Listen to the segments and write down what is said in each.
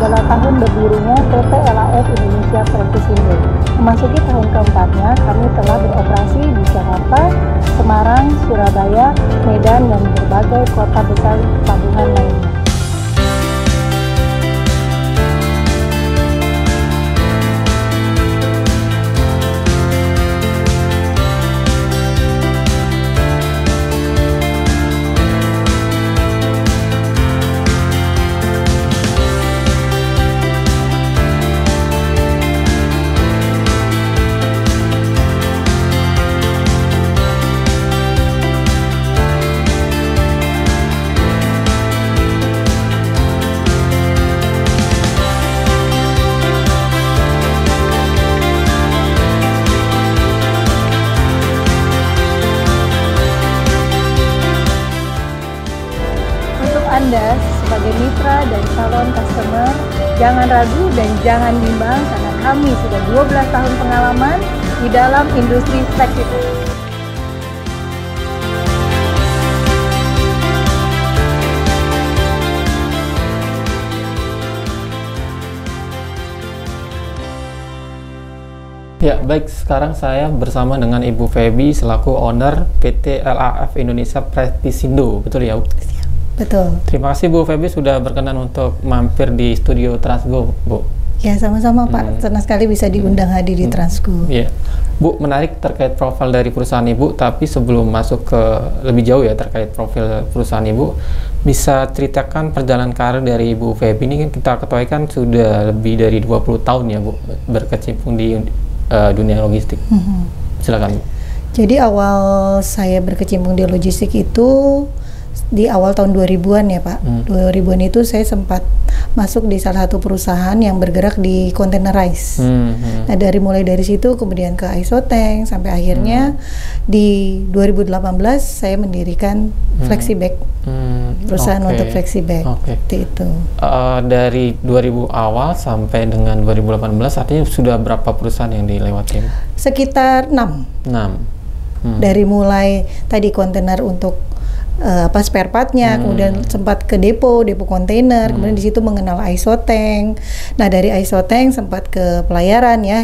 adalah tahun berdirinya PT LAF Indonesia Prestisindo. Memasuki tahun keempatnya, kami telah beroperasi di Jakarta, Semarang, Surabaya, Medan, dan berbagai kota besar pelabuhan lainnya. Anda sebagai mitra dan calon customer, jangan ragu dan jangan bimbang karena kami sudah 12 tahun pengalaman di dalam industri fleksibel. Ya, baik. Sekarang saya bersama dengan Ibu Feby selaku owner PT LAF Indonesia Prestisindo. Betul ya, Bu? Betul. Terima kasih Bu Feby sudah berkenan untuk mampir di studio Transgo, Bu. Ya, sama-sama Pak. Senang sekali bisa diundang hadir di Transgo. Iya. Bu, menarik terkait profil dari perusahaan Ibu, tapi sebelum masuk ke lebih jauh ya terkait profil perusahaan Ibu, bisa ceritakan perjalanan karir dari Ibu Feby ini. Kan kita ketahui kan sudah lebih dari 20 tahun ya Bu berkecimpung di dunia logistik. Silakan Bu. Jadi awal saya berkecimpung di logistik itu di awal tahun 2000-an ya Pak. 2000-an itu saya sempat masuk di salah satu perusahaan yang bergerak di containerized. Nah, mulai dari situ kemudian ke Isotank sampai akhirnya di 2018 saya mendirikan Flexibag. Perusahaan untuk Flexibag. Itu. Dari 2000 awal sampai dengan 2018 artinya sudah berapa perusahaan yang dilewati? Sekitar 6. Dari mulai tadi kontainer untuk spare partnya, kemudian sempat ke depo kontainer, kemudian di situ mengenal Isotank. Nah, dari Isotank sempat ke pelayaran ya,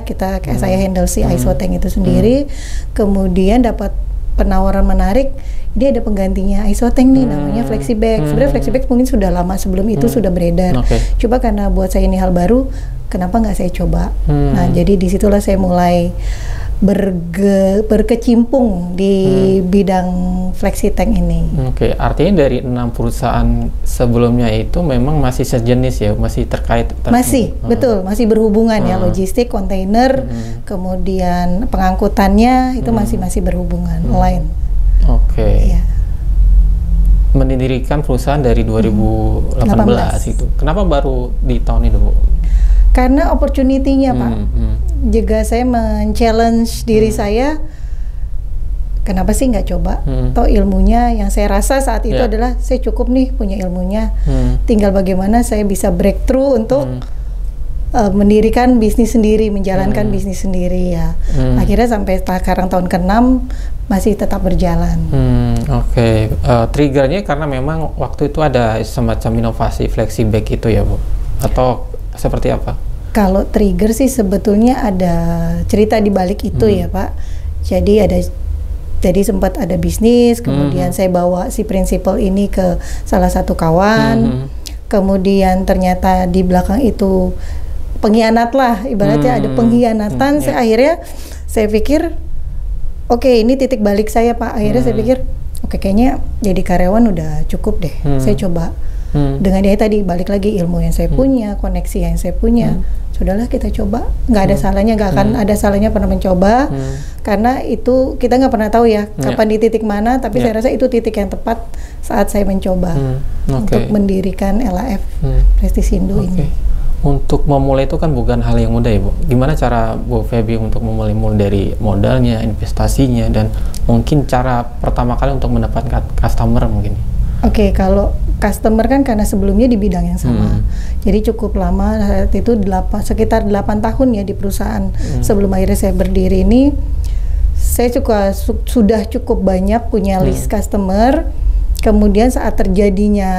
saya handle si Isotank itu sendiri. Kemudian dapat penawaran menarik, ini ada penggantinya Isotank nih, namanya Flexibag. Sebenarnya Flexibag mungkin sudah lama sebelum itu sudah beredar. Coba karena buat saya ini hal baru, kenapa nggak saya coba? Nah, jadi disitulah saya mulai berkecimpung di bidang FlexiTank ini. Artinya dari 6 perusahaan sebelumnya itu memang masih sejenis ya, masih terkait? Masih, betul, masih berhubungan ya, logistik, kontainer, kemudian pengangkutannya itu masih berhubungan, lain. Ya. Mendirikan perusahaan dari 2018 itu. Kenapa baru di tahun itu, Bu? Karena opportunity-nya Pak. Juga saya men-challenge diri saya, kenapa sih nggak coba? Toh ilmunya yang saya rasa saat itu adalah saya cukup nih punya ilmunya. Tinggal bagaimana saya bisa breakthrough untuk mendirikan bisnis sendiri, menjalankan bisnis sendiri ya. Akhirnya sampai sekarang tahun ke-6 masih tetap berjalan. Triggernya karena memang waktu itu ada semacam inovasi Flexibag itu ya Bu? Atau seperti apa? Kalau trigger sih sebetulnya ada cerita di balik itu ya Pak. Jadi sempat ada bisnis, kemudian saya bawa si prinsipal ini ke salah satu kawan, kemudian ternyata di belakang itu pengkhianat lah, ibaratnya ada pengkhianatan. Akhirnya saya pikir, oke, ini titik balik saya Pak. Akhirnya saya pikir, oke, kayaknya jadi karyawan udah cukup deh. Saya coba. Dengan dia tadi balik lagi ilmu yang saya punya, koneksi yang saya punya, sudahlah kita coba. Nggak ada salahnya, nggak akan ada salahnya pernah mencoba, karena itu kita nggak pernah tahu ya kapan di titik mana. Tapi saya rasa itu titik yang tepat saat saya mencoba untuk mendirikan LAF Prestisindo ini. Untuk memulai itu kan bukan hal yang mudah ya Bu. Gimana cara Bu Feby untuk memulai dari modalnya, investasinya, dan mungkin cara pertama kali untuk mendapatkan customer mungkin? Kalau customer kan karena sebelumnya di bidang yang sama, jadi cukup lama, saat itu sekitar 8 tahun ya di perusahaan. Sebelum akhirnya saya berdiri ini, saya sudah cukup banyak punya list customer. Kemudian saat terjadinya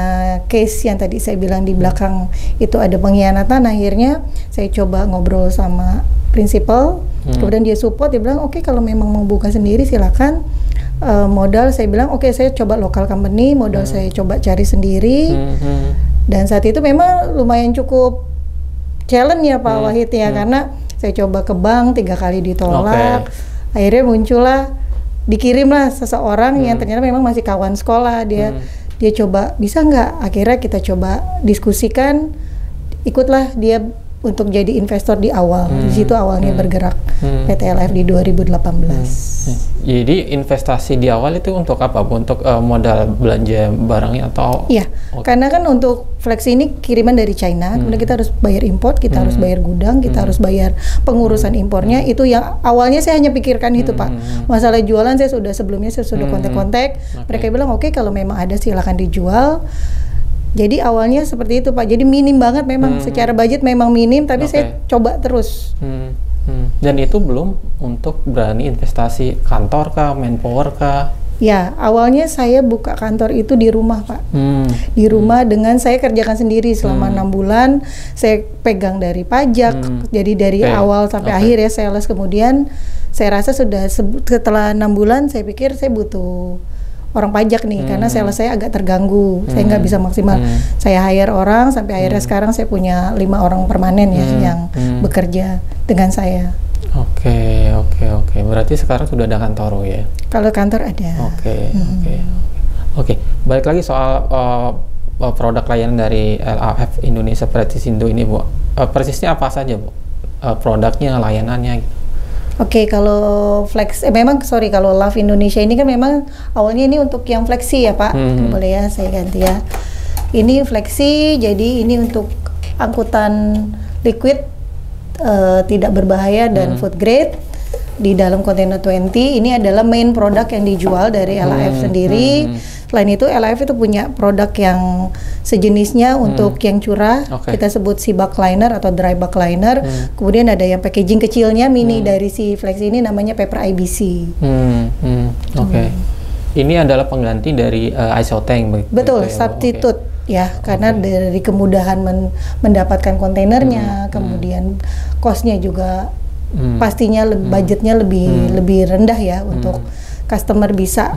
case yang tadi saya bilang di belakang itu ada pengkhianatan, akhirnya saya coba ngobrol sama prinsipal, kemudian dia support, dia bilang oke, kalau memang mau buka sendiri silakan. Modal saya bilang oke, saya coba lokal company, modal saya coba cari sendiri. Dan saat itu memang lumayan cukup challenge ya Pak Wahid ya, karena saya coba ke bank 3 kali ditolak. Akhirnya muncullah, dikirimlah seseorang yang ternyata memang masih kawan sekolah. Dia coba bisa nggak, akhirnya kita coba diskusikan, ikutlah dia untuk jadi investor di awal. Di situ awalnya bergerak PT LF di 2018. Jadi investasi di awal itu untuk apa? Untuk modal belanja barangnya atau? Iya, karena kan untuk Flexi ini kiriman dari China, kemudian kita harus bayar import, kita harus bayar gudang, kita harus bayar pengurusan impornya. Itu yang awalnya saya hanya pikirkan itu Pak. Masalah jualan sebelumnya saya sudah kontak-kontak. Mereka bilang oke, kalau memang ada silakan dijual. Jadi awalnya seperti itu Pak. Jadi minim banget memang, secara budget memang minim, tapi saya coba terus. Dan itu belum untuk berani investasi kantor kah, manpower kah? Ya, awalnya saya buka kantor itu di rumah Pak. Di rumah dengan saya kerjakan sendiri selama 6 bulan. Saya pegang dari pajak, jadi dari awal sampai akhir ya sales. Kemudian saya rasa sudah setelah 6 bulan saya pikir saya butuh orang pajak nih, karena sales saya agak terganggu. Saya nggak bisa maksimal. Saya hire orang sampai akhirnya sekarang saya punya 5 orang permanen ya yang bekerja dengan saya. Oke. Berarti sekarang sudah ada kantor ya? Kalau kantor ada. Oke. Balik lagi soal produk layanan dari LAF Indonesia Prestisindo ini Bu. Persisnya apa saja Bu? Produknya, layanannya gitu. Oke, kalau kalau LAF Indonesia ini kan memang awalnya ini untuk yang Flexi ya Pak. Boleh ya saya ganti ya. Ini Flexi, jadi ini untuk angkutan liquid tidak berbahaya dan food grade di dalam kontainer 20. Ini adalah main produk yang dijual dari LAF sendiri. Selain itu LAF itu punya produk yang sejenisnya untuk yang curah. Kita sebut si bulk liner atau dry bulk liner. Kemudian ada yang packaging kecilnya mini dari si Flexi ini namanya paper IBC. Ini adalah pengganti dari ISO tank. Betul, substitute. Ya, karena dari kemudahan mendapatkan kontainernya, kemudian cost-nya juga pastinya budgetnya lebih rendah ya untuk customer bisa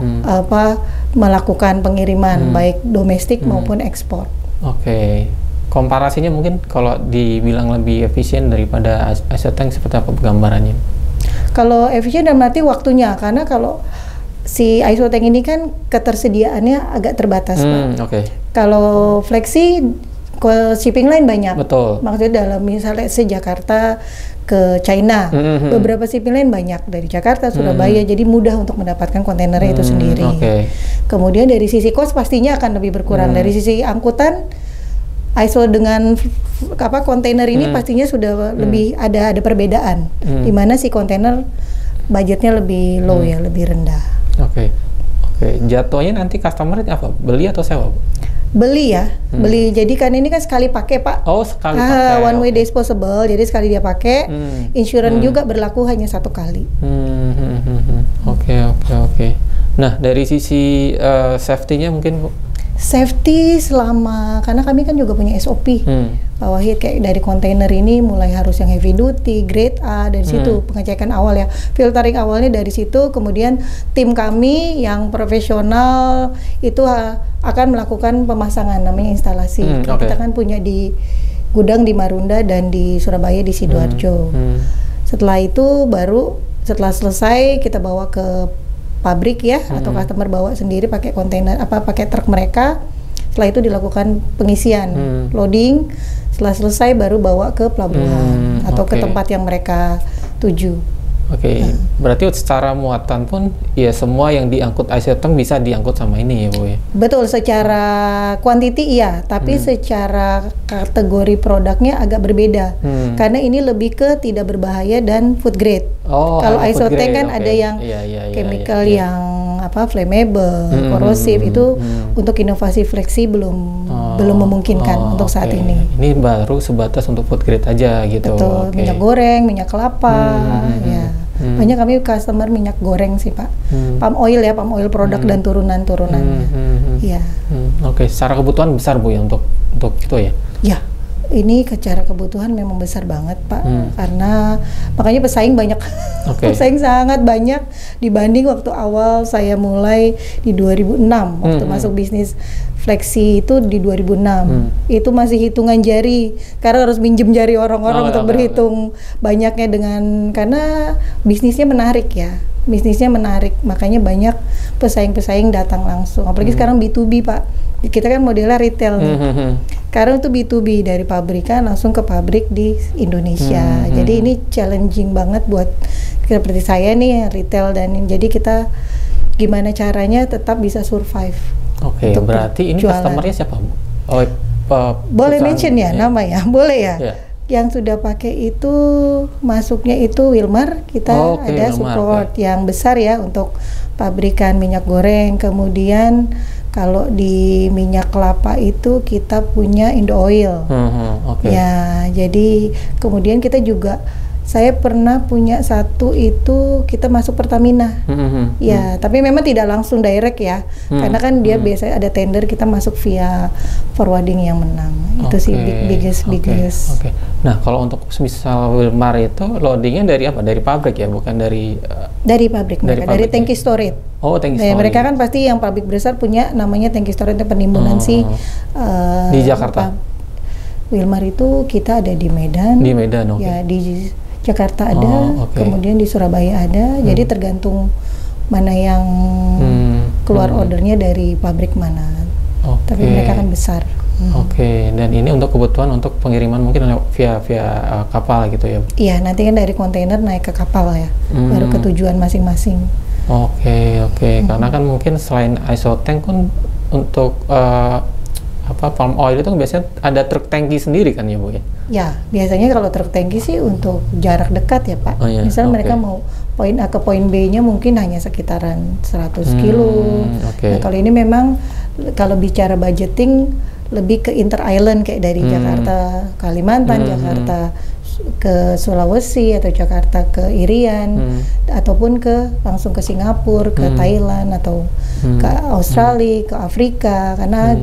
melakukan pengiriman baik domestik maupun ekspor. Komparasinya mungkin kalau dibilang lebih efisien daripada ISO tank seperti apa gambarannya? Kalau efisien dalam arti waktunya, karena kalau si ISO tank ini kan ketersediaannya agak terbatas Pak. Kalau Flexi shipping line banyak. Betul. Maksudnya dalam misalnya Jakarta ke China, beberapa shipping line banyak dari Jakarta, Surabaya, jadi mudah untuk mendapatkan kontainernya itu sendiri. Kemudian dari sisi cost pastinya akan lebih berkurang. Dari sisi angkutan, ISO dengan kontainer ini pastinya sudah lebih ada perbedaan, di mana si kontainer budgetnya lebih low ya, lebih rendah. Jatuhnya nanti customer apa? Beli atau sewa? Beli ya, beli. Jadi kan ini kan sekali pakai Pak. Sekali pakai. One way disposable, jadi sekali dia pakai. Insurance juga berlaku hanya 1 kali. Oke. Nah dari sisi safety-nya mungkin Bu? Safety karena kami kan juga punya SOP Pak Wahid, kayak dari kontainer ini mulai harus yang heavy duty, grade A, dari situ pengecekan awal ya, filtering awalnya dari situ. Kemudian tim kami yang profesional itu akan melakukan pemasangan, namanya instalasi. Kita kan punya di gudang di Marunda dan di Surabaya di Sidoarjo. Setelah itu setelah selesai kita bawa ke pabrik ya, atau customer bawa sendiri pakai kontainer pakai truk mereka. Setelah itu dilakukan pengisian, loading. Setelah selesai baru bawa ke pelabuhan atau ke tempat yang mereka tuju. Berarti secara muatan pun ya semua yang diangkut ISO tank bisa diangkut sama ini ya Bu ya? Betul, secara quantity iya, tapi secara kategori produknya agak berbeda. Karena ini lebih ke tidak berbahaya dan food grade. Kalau ISO tank kan ada yang chemical yang flammable, korosif, itu untuk inovasi Flexi belum memungkinkan untuk saat ini. Ini baru sebatas untuk food grade aja gitu. Betul, minyak goreng, minyak kelapa, ya. Banyak kami customer minyak goreng sih Pak. Palm oil ya, palm oil produk dan turunan-turunannya. Iya. Oke, secara kebutuhan besar Bu ya untuk itu ya? Ya, ini secara kebutuhan memang besar banget Pak, karena makanya pesaing banyak, pesaing sangat banyak dibanding waktu awal saya mulai di 2006, waktu masuk bisnis Flexi itu di 2006, itu masih hitungan jari, karena harus minjem jari orang-orang untuk berhitung banyaknya karena bisnisnya menarik ya. Bisnisnya menarik, makanya banyak pesaing-pesaing datang langsung. Apalagi sekarang B2B Pak, kita kan modelnya retail nih. Karena itu B2B dari pabrikan langsung ke pabrik di Indonesia. Jadi ini challenging banget buat seperti saya nih retail jadi kita gimana caranya tetap bisa survive. Oke, berarti ini customernya siapa Bu? Oh, boleh mention ya nama ya, boleh ya. Yang sudah pakai itu masuknya itu Wilmar, kita ada support yang besar ya untuk pabrikan minyak goreng. Kemudian kalau di minyak kelapa itu kita punya Indo Oil. Ya, jadi kemudian kita juga saya pernah punya satu itu kita masuk Pertamina. Ya, tapi memang tidak langsung direct ya. Karena kan dia biasanya ada tender, kita masuk via forwarding yang menang. Itu sih biggest. Nah, kalau untuk misal Wilmar itu loadingnya dari apa? Dari pabrik ya, bukan dari pabrik mereka, dari tangki storage. Oh, tangki storage. Mereka kan pasti yang pabrik besar punya namanya tangki storage penimbunan di Jakarta. Wilmar itu kita ada di Medan. Di Medan, ya di Jakarta ada, kemudian di Surabaya ada. Jadi tergantung mana yang keluar ordernya dari pabrik mana. Tapi mereka kan besar. Dan ini untuk kebutuhan untuk pengiriman mungkin via kapal gitu ya? Iya, nanti kan dari kontainer naik ke kapal ya, baru ke tujuan masing-masing. Karena kan mungkin selain isotank kan untuk palm oil itu biasanya ada truk tangki sendiri kan ya Bu ya? Ya, biasanya kalau truk tangki sih untuk jarak dekat ya Pak. Misalnya mereka mau poin A ke poin B-nya mungkin hanya sekitaran 100 kilo. Nah, kalau ini memang kalau bicara budgeting lebih ke inter island kayak dari Jakarta Kalimantan, Jakarta ke Sulawesi atau Jakarta ke Irian, ataupun langsung ke Singapura, ke Thailand atau ke Australia, ke Afrika. Karena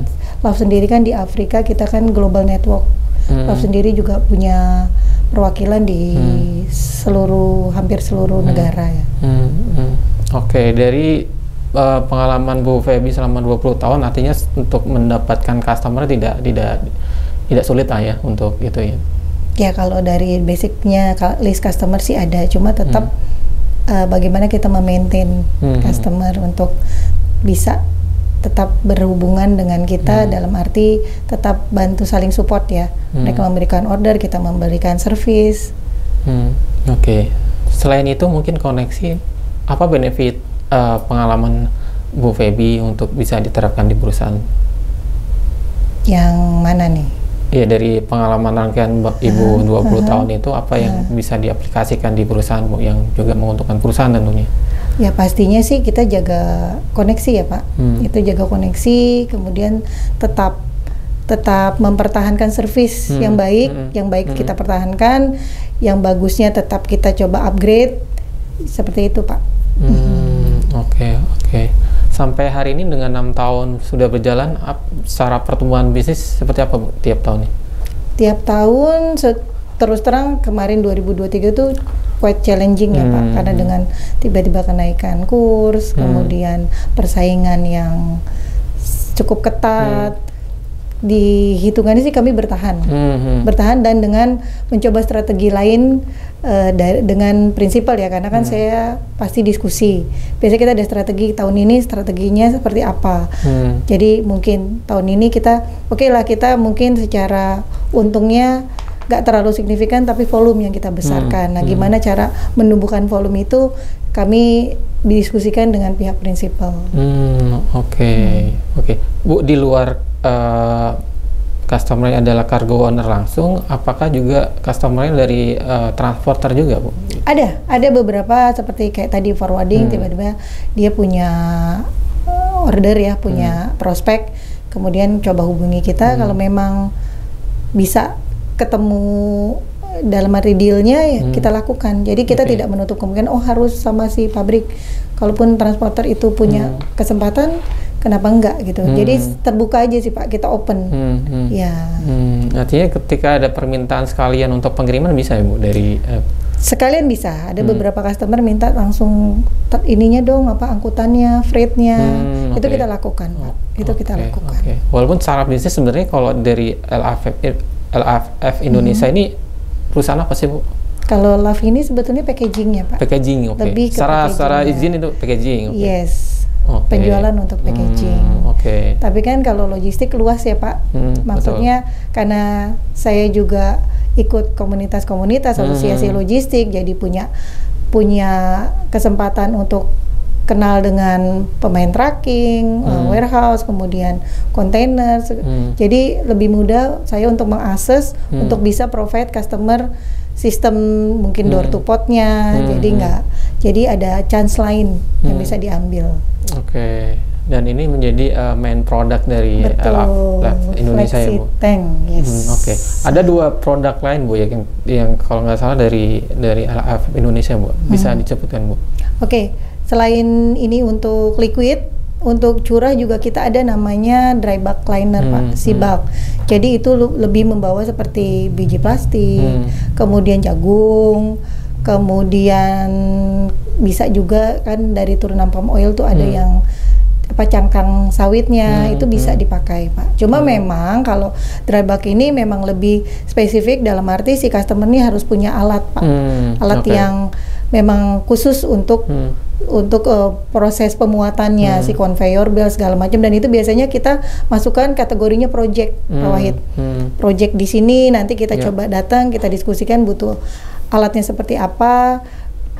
Love sendiri kan di Afrika kita kan global network. Love sendiri juga punya perwakilan di hampir seluruh negara ya. Dari pengalaman Bu Feby selama 20 tahun, artinya untuk mendapatkan customer tidak sulit lah ya untuk itu ya. Ya, kalau dari basicnya list customer sih ada, cuma tetap bagaimana kita memaintain customer untuk bisa tetap berhubungan dengan kita, dalam arti tetap bantu saling support ya. Mereka memberikan order, kita memberikan service. Selain itu mungkin koneksi, apa benefit pengalaman Bu Feby untuk bisa diterapkan di perusahaan? Yang mana nih? Ya, dari pengalaman rangkaian Ibu 20 tahun itu apa yang bisa diaplikasikan di perusahaan Bu yang juga menguntungkan perusahaan tentunya? Ya, pastinya sih kita jaga koneksi ya Pak. Itu jaga koneksi, kemudian tetap mempertahankan servis yang baik, kita pertahankan, yang bagusnya tetap kita coba upgrade, seperti itu Pak. Sampai hari ini dengan 6 tahun sudah berjalan, secara pertumbuhan bisnis seperti apa Bu tiap tahun? Tiap tahun terus terang kemarin 2023 itu quite challenging ya Pak, karena dengan tiba-tiba kenaikan kurs, kemudian persaingan yang cukup ketat. Di hitungannya sih kami bertahan dan dengan mencoba strategi lain dengan prinsipal ya, karena kan saya pasti diskusi. Biasanya kita ada strategi tahun ini, strateginya seperti apa. Jadi mungkin tahun ini kita kita mungkin secara untungnya nggak terlalu signifikan, tapi volume yang kita besarkan. Nah, gimana cara menumbuhkan volume itu kami didiskusikan dengan pihak prinsipal. Bu, di luar customer-nya adalah cargo owner langsung, apakah juga customer-nya dari transporter juga Bu? Ada beberapa seperti kayak tadi forwarding, tiba-tiba dia punya order ya, punya prospek, kemudian coba hubungi kita kalau memang bisa ketemu dalam arti dealnya ya kita lakukan. Jadi kita Oke. tidak menutup kemungkinan harus sama si pabrik. Kalaupun transporter itu punya kesempatan, kenapa enggak gitu. Jadi terbuka aja sih Pak, kita open. Ya. Artinya ketika ada permintaan sekalian untuk pengiriman bisa ya Bu dari Sekalian bisa. Ada beberapa customer minta langsung ininya dong, angkutannya, freight-nya. Itu oke. kita lakukan Pak. Itu kita lakukan. Oke. Walaupun secara bisnis sebenarnya kalau dari LAFF Indonesia ini perusahaan apa sih Bu? Kalau Love ini sebetulnya packagingnya Pak. Packaging, oke. Lebih ke Secara packaging-nya. izin itu packaging, oke. Yes. Oke. Penjualan untuk packaging. Oke. Tapi kan kalau logistik luas ya Pak. Maksudnya karena saya juga ikut komunitas-komunitas asosiasi logistik, jadi punya kesempatan untuk kenal dengan pemain tracking, warehouse, kemudian kontainer. Jadi lebih mudah saya untuk mengakses untuk bisa provide customer sistem mungkin door to pot-nya. Jadi ada chance lain yang bisa diambil. Oke. Dan ini menjadi main produk dari LAFF Indonesia ya Bu? Tank, yes. Oke. Ada 2 produk lain Bu yang kalau nggak salah dari LAFF Indonesia Bu. Bisa disebutkan Bu? Oke. Selain ini untuk liquid, untuk curah juga kita ada namanya dry bulk liner Pak, si bulk. Jadi itu lebih membawa seperti biji plastik, kemudian jagung, kemudian bisa juga kan dari turunan palm oil tuh ada yang cangkang sawitnya itu bisa dipakai Pak. Cuma memang kalau dry bulk ini memang lebih spesifik dalam arti si customer ini harus punya alat Pak, alat yang memang khusus untuk proses pemuatannya, si conveyor belt segala macam, dan itu biasanya kita masukkan kategorinya project Pak Wahid. Project di sini nanti kita coba datang, kita diskusikan butuh alatnya seperti apa.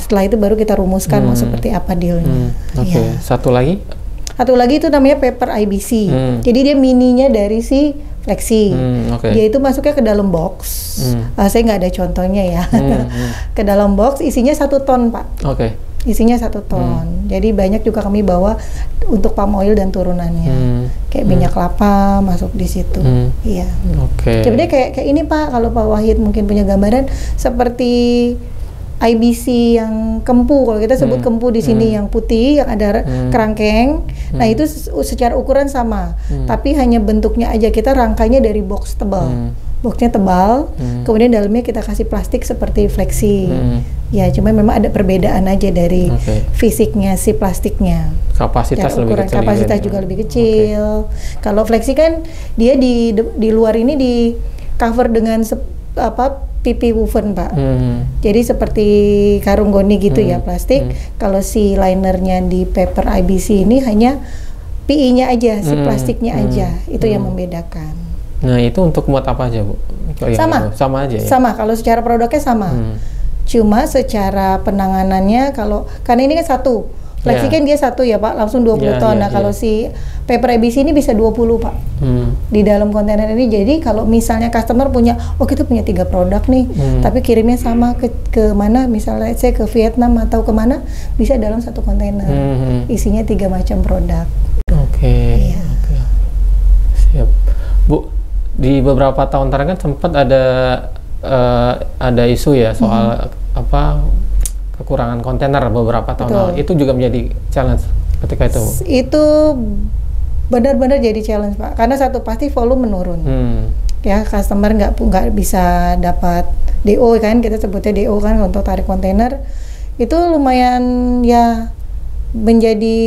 Setelah itu baru kita rumuskan mau seperti apa dealnya. Oke. Satu lagi itu namanya paper IBC. Jadi dia mininya dari si Flexi. Dia itu masuknya ke dalam box. Saya nggak ada contohnya ya. Ke dalam box isinya 1 ton Pak. Isinya 1 ton. Jadi banyak juga kami bawa untuk palm oil dan turunannya. Kayak minyak kelapa masuk di situ. Iya. Sebenarnya kayak ini Pak, kalau Pak Wahid mungkin punya gambaran seperti IBC yang kempu, kalau kita sebut kempu di sini yang putih yang ada kerangkeng. Nah itu secara ukuran sama, tapi hanya bentuknya aja kita rangkainya dari box tebal. Boxnya tebal, kemudian dalamnya kita kasih plastik seperti Flexi. Ya, cuma memang ada perbedaan aja dari fisiknya si plastiknya. Kapasitas lebih kecil. Kapasitas juga lebih kecil. Kalau Flexi kan dia di luar ini di cover dengan PP woven Pak. Jadi seperti karung goni gitu ya plastik. Kalau si linernya di paper IBC ini hanya PI-nya aja, si plastiknya aja. Itu yang membedakan. Nah itu untuk buat apa aja Bu? Sama aja ya? Sama, kalau secara produknya sama. Cuma secara penanganannya karena ini kan satu. Flexi kan dia satu ya Pak, langsung 20 ton. Nah kalau si paper IBC ini bisa 20 Pak di dalam kontainer ini. Jadi kalau misalnya customer punya, kita punya 3 produk nih, tapi kirimnya sama ke mana, misalnya saya ke Vietnam atau kemana, bisa dalam satu kontainer. Isinya 3 macam produk. Oke. Siap. Bu, di beberapa tahun terakhir kan sempat ada isu ya soal kekurangan kontainer beberapa tahun lalu. Itu juga menjadi challenge ketika itu. Itu benar-benar jadi challenge Pak, karena satu pasti volume menurun. Ya, customer nggak bisa dapat DO kan, kita sebutnya DO kan untuk tarik kontainer. Itu lumayan ya menjadi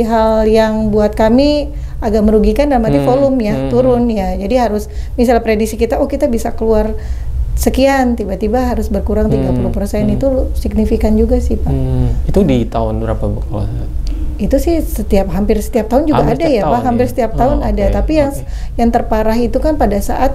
hal yang buat kami agak merugikan dalam arti volume ya turun ya. Jadi harus misalnya prediksi kita kita bisa keluar sekian, tiba-tiba harus berkurang 30%. Itu signifikan juga sih Pak. Itu di tahun berapa Bu? Itu sih hampir setiap tahun juga ada ya Pak, hampir setiap tahun ada. Tapi yang terparah itu kan pada saat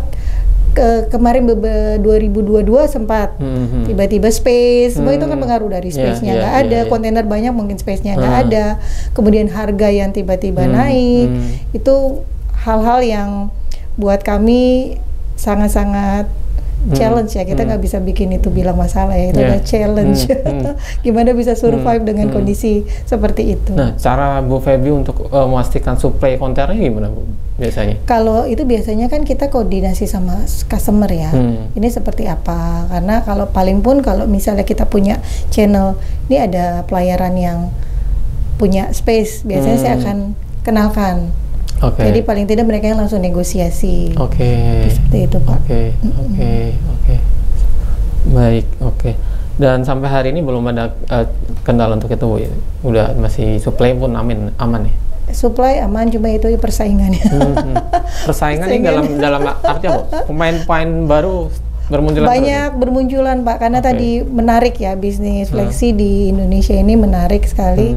kemarin 2022 sempat tiba-tiba space, semua itu kan pengaruh dari space-nya nggak ada, kontainer banyak mungkin space-nya nggak ada, kemudian harga yang tiba-tiba naik, itu hal-hal yang buat kami sangat-sangat challenge ya. Kita nggak bisa bikin itu bilang masalah ya, itu adalah challenge. Gimana bisa survive dengan kondisi seperti itu. Nah, cara Bu Feby untuk memastikan supply kontainernya gimana Bu? biasanya? Kalau itu biasanya kan kita koordinasi sama customer ya. Ini seperti apa? Karena kalau paling pun kalau misalnya kita punya channel, ini ada pelayaran yang punya space, biasanya saya akan kenalkan. Jadi paling tidak mereka yang langsung negosiasi. Seperti itu Pak. Baik, Dan sampai hari ini belum ada kendala untuk itu, Bu ya? Udah masih supply pun aman ya? Supply aman, cuma itu persaingannya. Persaingan ini dalam arti apa? Pemain-pemain baru bermunculan banyak bermunculan Pak, karena tadi menarik ya, bisnis fleksi di Indonesia ini menarik sekali.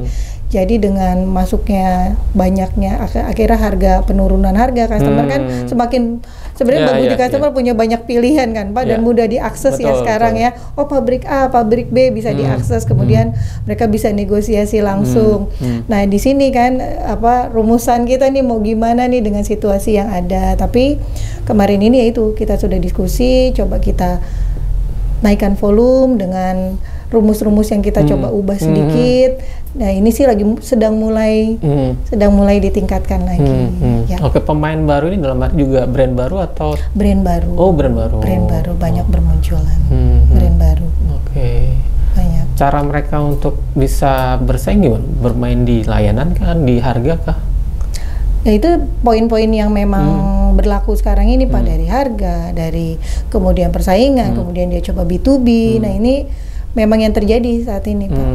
Jadi dengan masuknya banyaknya akhirnya penurunan harga, customer kan semakin sebenarnya bagi customer punya banyak pilihan kan Pak, dan mudah diakses ya sekarang ya. Oh, pabrik A, pabrik B bisa diakses, kemudian mereka bisa negosiasi langsung. Nah, di sini kan rumusan kita nih mau gimana nih dengan situasi yang ada. Tapi kemarin ini yaitu kita sudah diskusi, coba kita naikkan volume dengan rumus-rumus yang kita coba ubah sedikit. Nah, ini sih lagi sedang mulai ditingkatkan lagi. Ya. Pemain baru ini dalam arti juga brand baru atau? Brand baru. Oh, brand baru. Brand baru banyak bermunculan. Brand baru. Banyak. Cara mereka untuk bisa bersaing gimana? Bermain di layanan kan, di harga kah? Ya, itu poin-poin yang memang berlaku sekarang ini Pak, dari harga, dari kemudian persaingan, kemudian dia coba B2B. Nah, ini memang yang terjadi saat ini Pak.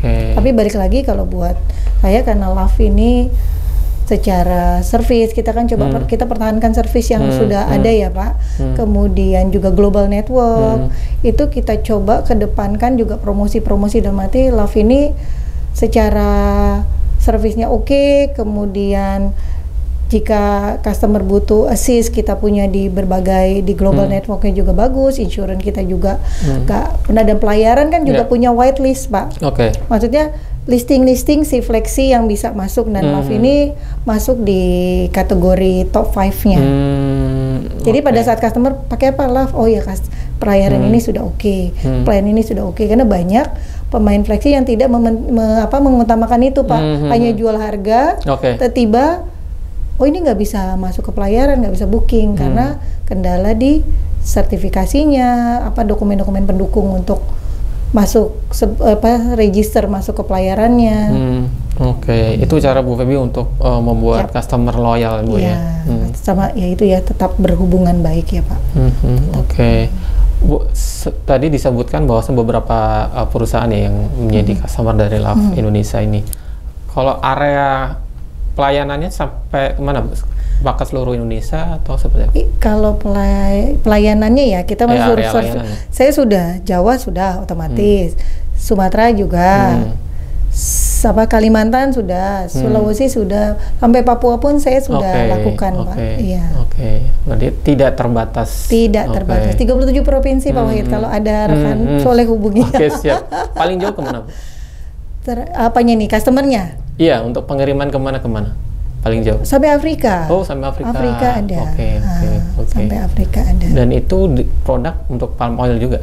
Tapi balik lagi kalau buat saya, karena Love ini secara service kita kan coba kita pertahankan service yang sudah ada ya Pak. Kemudian juga global network itu kita coba kedepankan juga promosi-promosi, dalam arti Love ini secara servisnya oke, kemudian jika customer butuh assist, kita punya di berbagai, di global networknya juga bagus, insurance kita juga dan pelayaran kan juga punya whitelist Pak. Maksudnya listing-listing si Fleksi yang bisa masuk, dan Love ini masuk di kategori top 5-nya. Jadi pada saat customer pakai apa Love, oh ya pelayaran ini sudah oke, plan ini sudah oke, karena banyak pemain Fleksi yang tidak mengutamakan itu Pak, hanya jual harga, tiba-tiba oh ini nggak bisa masuk ke pelayaran, nggak bisa booking karena kendala di sertifikasinya, dokumen-dokumen pendukung untuk masuk register masuk ke pelayarannya. Itu cara Bu Feby untuk membuat customer loyal Bu ya. Sama ya itu ya, tetap berhubungan baik ya Pak. Bu, tadi disebutkan bahwa beberapa perusahaan ya yang menjadi customer dari Love Indonesia ini. Kalau area pelayanannya sampai kemana Bu? Apakah seluruh Indonesia atau seperti apa? Kalau pelayanannya ya kita saya sudah Jawa sudah otomatis, Sumatera juga, Kalimantan sudah, Sulawesi sudah, sampai Papua pun saya sudah lakukan Pak. Berarti tidak terbatas. Tidak terbatas. 37 provinsi Pak Wahid. Kalau ada rekan soleh hubungi. Siap. Paling jauh kemana Bu? Apanya nih, customernya? Iya, untuk pengiriman kemana? Paling jauh? Sampai Afrika. Oh, sampai Afrika. Afrika ada. Sampai Afrika ada. Dan itu produk untuk palm oil juga?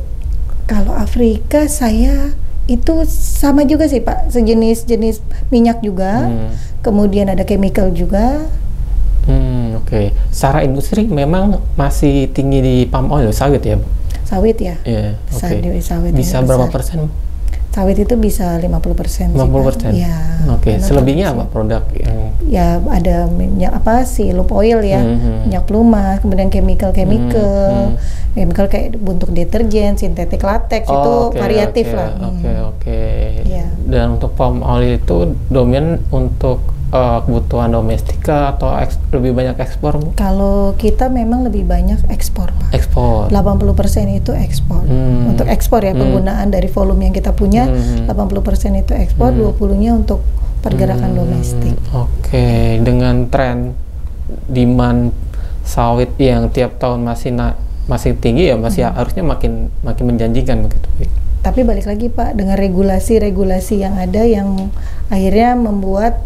Kalau Afrika saya itu sama juga sih Pak, sejenis minyak juga. Kemudian ada chemical juga. Secara industri memang masih tinggi di palm oil, sawit ya Bu? Sawit ya? Iya, sawit bisa berapa persen? Sawit itu bisa 50%. 50%? Ya. Selebihnya apa produk yang? Ya ada minyak loop oil ya, minyak pelumas, kemudian chemical kayak untuk deterjen, sintetik latex, itu variatif lah. Dan untuk palm oil itu dominan untuk kebutuhan domestik atau lebih banyak ekspor? Kalau kita memang lebih banyak ekspor Pak. Ekspor. 80% itu ekspor. Untuk ekspor ya, penggunaan dari volume yang kita punya 80% itu ekspor, 20-nya untuk pergerakan domestik. Dengan tren demand sawit yang tiap tahun masih tinggi ya, harusnya makin menjanjikan begitu. Tapi balik lagi Pak, dengan regulasi-regulasi yang ada yang akhirnya membuat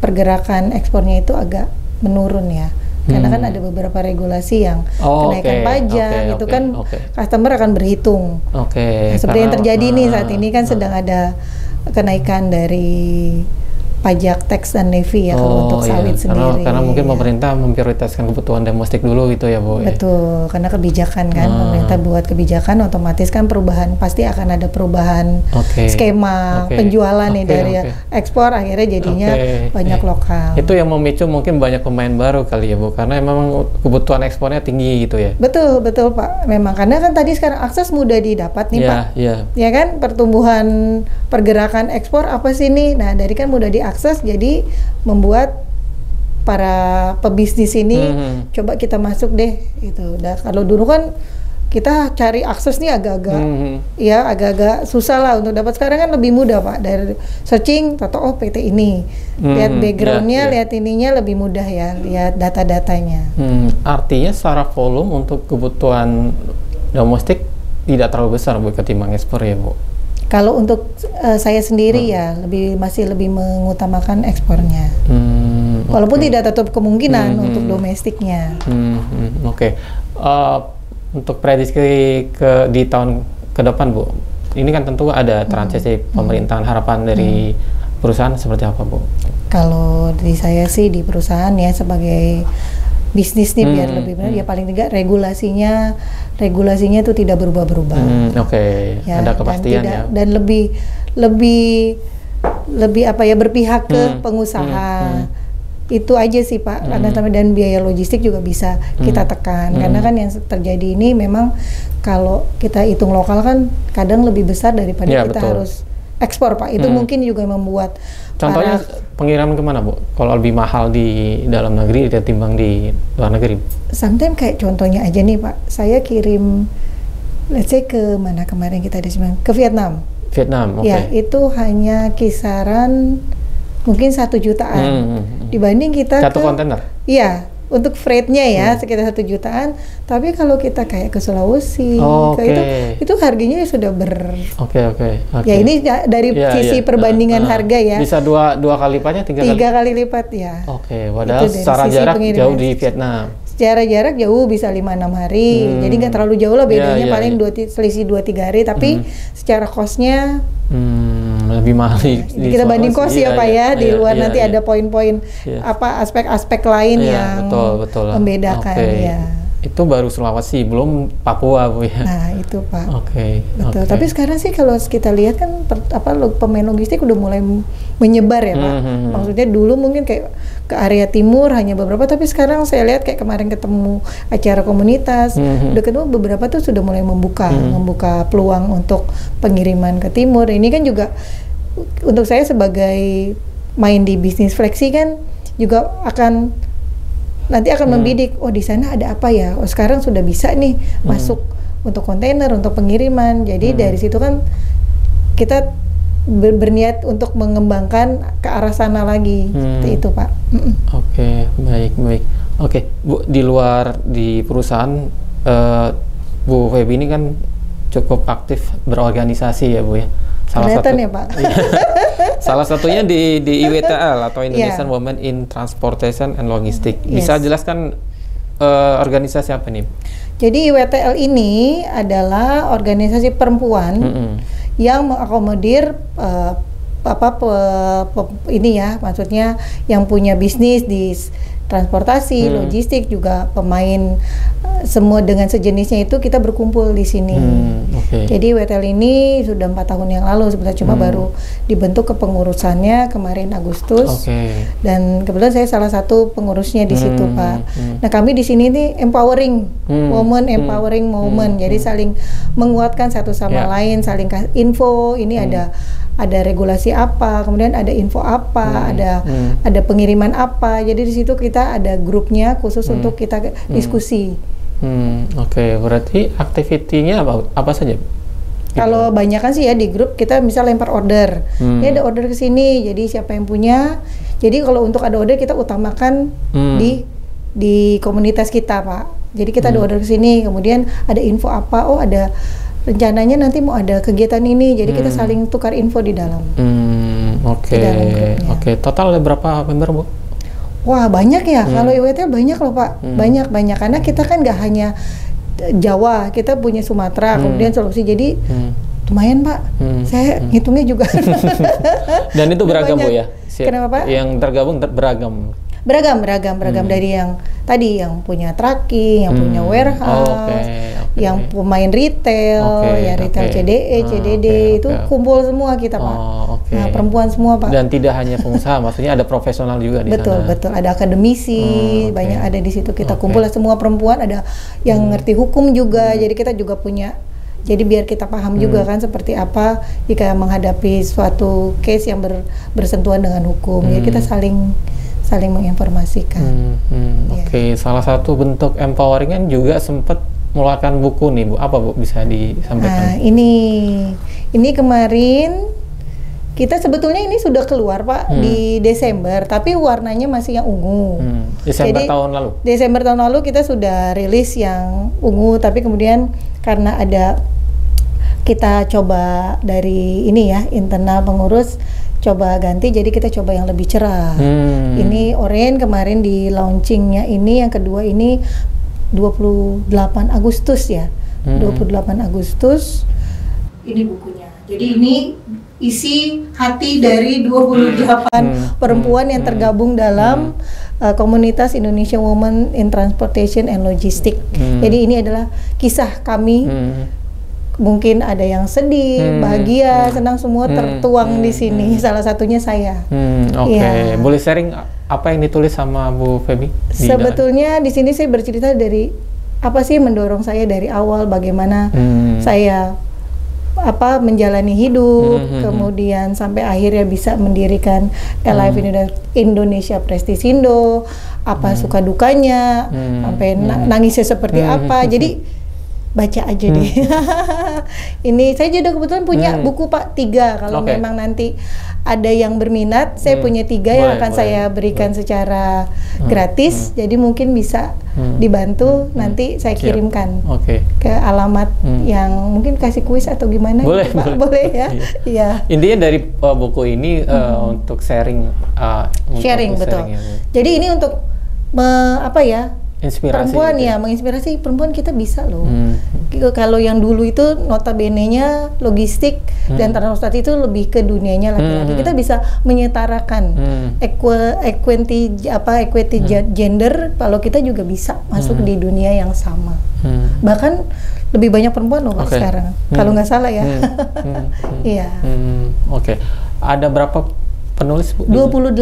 pergerakan ekspornya itu agak menurun ya, karena kan ada beberapa regulasi yang kenaikan pajak, itu kan customer akan berhitung. Seperti yang terjadi nih saat ini kan sedang ada kenaikan dari pajak tax dan levy ya kalau untuk sawit sendiri. Karena mungkin pemerintah memprioritaskan kebutuhan domestik dulu gitu ya Bu. Betul, karena kebijakan kan pemerintah buat kebijakan, otomatis kan perubahan, pasti akan ada perubahan skema penjualan nih dari ekspor, akhirnya jadinya banyak lokal. Itu yang memicu mungkin banyak pemain baru kali ya Bu, karena memang kebutuhan ekspornya tinggi gitu ya. Betul Pak, memang karena kan tadi sekarang akses mudah didapat nih Pak. Ya kan, pertumbuhan pergerakan ekspor apa sih nih? Nah dari kan mudah diakses, jadi membuat para pebisnis ini coba kita masuk deh gitu. Nah, kalau dulu kan kita cari akses nih agak-agak susah lah untuk dapat. Sekarang kan lebih mudah Pak, dari searching atau PT ini, lihat backgroundnya, lihat ininya lebih mudah ya, lihat data-datanya. Artinya secara volume untuk kebutuhan domestik tidak terlalu besar Bu ketimbang ekspor ya Bu? Kalau untuk saya sendiri ya masih lebih mengutamakan ekspornya. Walaupun tidak tertutup kemungkinan untuk domestiknya. Untuk prediksi di tahun ke depan Bu, ini kan tentu ada transisi pemerintahan, harapan dari perusahaan seperti apa Bu? Kalau dari saya sih di perusahaan ya sebagai bisnis nih biar lebih benar ya, paling tidak regulasinya itu tidak berubah-berubah. Ya, ada kepastian dan lebih apa ya, berpihak ke pengusaha. Itu aja sih Pak, dan biaya logistik juga bisa kita tekan, karena kan yang terjadi ini memang kalau kita hitung lokal kan kadang lebih besar daripada kita harus ekspor Pak. Itu mungkin juga membuat contohnya pengiriman kemana Bu? Kalau lebih mahal di dalam negeri ketimbang di luar negeri? Sometimes kayak contohnya aja nih Pak, saya kirim let's say ke mana kemarin kita ke Vietnam. Ya itu hanya kisaran mungkin 1 jutaan dibanding kita satu kontainer. Iya, untuk freight-nya ya sekitar 1 jutaan. Tapi kalau kita kayak ke Sulawesi, itu harganya sudah Ya ini dari sisi perbandingan harga ya. Bisa dua kali lipatnya, tiga kali lipat ya. Padahal secara jarak jauh di Vietnam. Secara jarak jauh bisa 5-6 hari. Jadi nggak terlalu jauh lah bedanya, paling selisih 2-3 hari. Tapi secara cost-nya lebih mahal kita banding cost ya Pak ya, di luar nanti ada poin-poin apa aspek-aspek lain yang betul. membedakan ya. Itu baru Sulawesi, belum Papua Bu ya. Nah itu Pak. Betul. Tapi sekarang sih kalau kita lihat kan pemain logistik udah mulai menyebar ya Pak. Maksudnya dulu mungkin kayak ke area timur hanya beberapa, tapi sekarang saya lihat kayak kemarin ketemu acara komunitas, udah ketemu beberapa tuh sudah mulai membuka peluang untuk pengiriman ke timur. Ini kan juga untuk saya sebagai main di bisnis fleksi kan juga nanti akan membidik, di sana ada apa ya, sekarang sudah bisa nih masuk untuk kontainer, untuk pengiriman. Jadi dari situ kan kita berniat untuk mengembangkan ke arah sana lagi. Seperti itu Pak. Baik. Bu, di luar di perusahaan Bu Feby ini kan cukup aktif berorganisasi ya Bu ya. Ya Pak. Salah satunya di IWTL atau Indonesian Women in Transportation and Logistics. Bisa jelaskan organisasi apa nih? Jadi IWTL ini adalah organisasi perempuan yang mengakomodir ini ya, maksudnya yang punya bisnis di transportasi, logistik, juga pemain semua dengan sejenisnya itu kita berkumpul di sini. Jadi WTL ini sudah 4 tahun yang lalu sebenarnya, cuma baru dibentuk kepengurusannya kemarin Agustus. Dan kebetulan saya salah satu pengurusnya di situ Pak. Nah kami di sini nih empowering woman, empowering moment. Jadi saling menguatkan satu sama lain, saling kasih info. Ini ada regulasi apa, kemudian ada info apa, ada pengiriman apa. Jadi di situ kita ada grupnya khusus untuk kita diskusi. Berarti aktivitinya apa saja? Kalau banyak kan sih ya di grup kita bisa lempar order. Ini ada order ke sini, jadi siapa yang punya. Jadi kalau untuk ada order kita utamakan di komunitas kita Pak. Jadi kita ada order ke sini, kemudian ada info apa, ada rencananya nanti mau ada kegiatan ini, jadi kita saling tukar info di dalam. Total ada berapa member Bu? Wah banyak ya, kalau IWT banyak loh Pak, banyak karena kita kan nggak hanya Jawa, kita punya Sumatera, kemudian Sulawesi, jadi Lumayan Pak, saya ngitungnya juga. Dan itu beragam Bu ya? Kenapa Pak? Yang tergabung beragam? Beragam dari yang tadi yang punya tracking, yang punya warehouse, yang pemain retail, ya retail CDE, CDD itu kumpul semua kita Pak. Nah, perempuan semua Pak. Dan tidak hanya pengusaha, maksudnya ada profesional juga di sana. Betul, ada akademisi, banyak ada di situ kita kumpul semua perempuan, ada yang ngerti hukum juga, jadi kita juga punya. Jadi biar kita paham juga kan seperti apa jika menghadapi suatu case yang bersentuhan dengan hukum. Jadi kita saling menginformasikan. Oke, salah satu bentuk empowering kan juga sempat mengeluarkan buku nih Bu. Apa Bu bisa disampaikan? Nah, ini kemarin kita sebetulnya ini sudah keluar Pak di Desember, tapi warnanya masih yang ungu. Desember tahun lalu? Desember tahun lalu kita sudah rilis yang ungu, tapi kemudian karena kita coba dari ini ya, internal pengurus, coba ganti, jadi kita coba yang lebih cerah. Ini oranye kemarin di launchingnya ini, yang kedua ini 28 Agustus ya, 28 Agustus. Ini bukunya. Jadi ini isi hati dari 28 perempuan yang tergabung dalam komunitas Indonesia Women in Transportation and Logistics. Jadi ini adalah kisah kami. Mungkin ada yang sedih, bahagia, senang, semua tertuang di sini. Salah satunya saya. Oke. Boleh sharing apa yang ditulis sama Bu Feby? Sebetulnya di sini saya bercerita dari apa sih mendorong saya dari awal, bagaimana saya menjalani hidup, kemudian sampai akhirnya bisa mendirikan LIF Indonesia Prestisindo, apa suka dukanya, sampai nangisnya seperti apa. Jadi baca aja deh. Ini saya juga kebetulan punya buku Pak 3. Kalau memang nanti ada yang berminat, saya punya 3 yang akan saya berikan secara gratis. Jadi mungkin bisa dibantu, nanti saya kirimkan ke alamat yang mungkin kasih kuis atau gimana. Boleh, gitu, Pak. Boleh ya. Iya. Intinya dari buku ini untuk sharing. Sharing betul. Jadi ini untuk inspirasi perempuan ya, menginspirasi perempuan kita bisa loh. Kalau yang dulu itu notabene-nya logistik dan transportasi itu lebih ke dunianya laki-laki. Kita bisa menyetarakan equity gender, kalau kita juga bisa masuk di dunia yang sama. Bahkan lebih banyak perempuan loh sekarang. Kalau nggak salah ya. Iya. Oke. Ada berapa penulis Bu? 28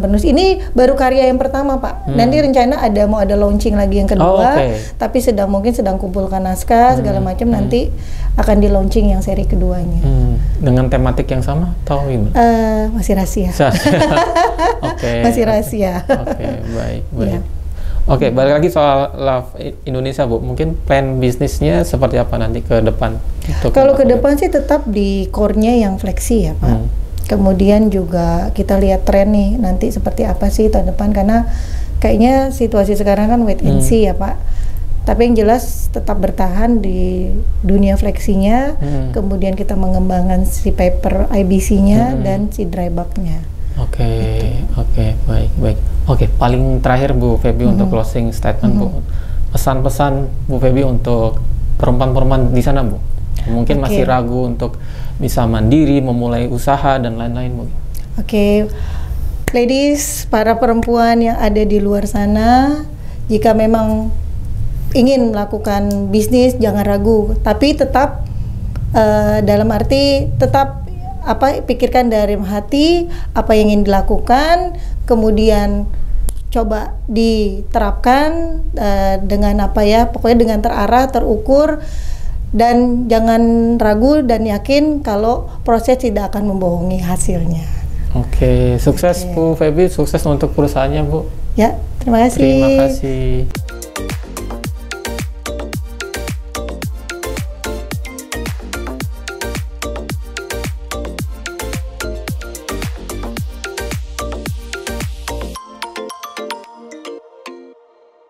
penulis. Ini baru karya yang pertama Pak. Nanti rencana mau ada launching lagi yang kedua, tapi mungkin sedang kumpulkan naskah segala macam, nanti akan di launching yang seri keduanya. Dengan tematik yang sama atau gimana? Masih rahasia. Masih rahasia. Baik. Oke, balik lagi soal Love Indonesia Bu. Mungkin plan bisnisnya seperti apa nanti ke depan? Kalau ke depan sih tetap di core-nya yang fleksi ya Pak. Kemudian juga kita lihat tren nih nanti seperti apa sih tahun depan, karena kayaknya situasi sekarang kan wait and see ya Pak. Tapi yang jelas tetap bertahan di dunia fleksinya, kemudian kita mengembangkan si paper IBC-nya dan si dry bulk-nya. Baik. Oke, paling terakhir Bu Feby untuk closing statement Bu. Pesan-pesan Bu Feby untuk perempuan-perempuan di sana Bu. Mungkin masih ragu untuk bisa mandiri, memulai usaha dan lain-lain Bu. Ladies, para perempuan yang ada di luar sana, jika memang ingin melakukan bisnis jangan ragu, tapi tetap dalam arti tetap pikirkan dari hati apa yang ingin dilakukan, kemudian coba diterapkan dengan pokoknya dengan terarah, terukur, dan jangan ragu dan yakin kalau proses tidak akan membohongi hasilnya. Sukses Bu Feby, sukses untuk perusahaannya Bu. Ya, terima kasih. Terima kasih.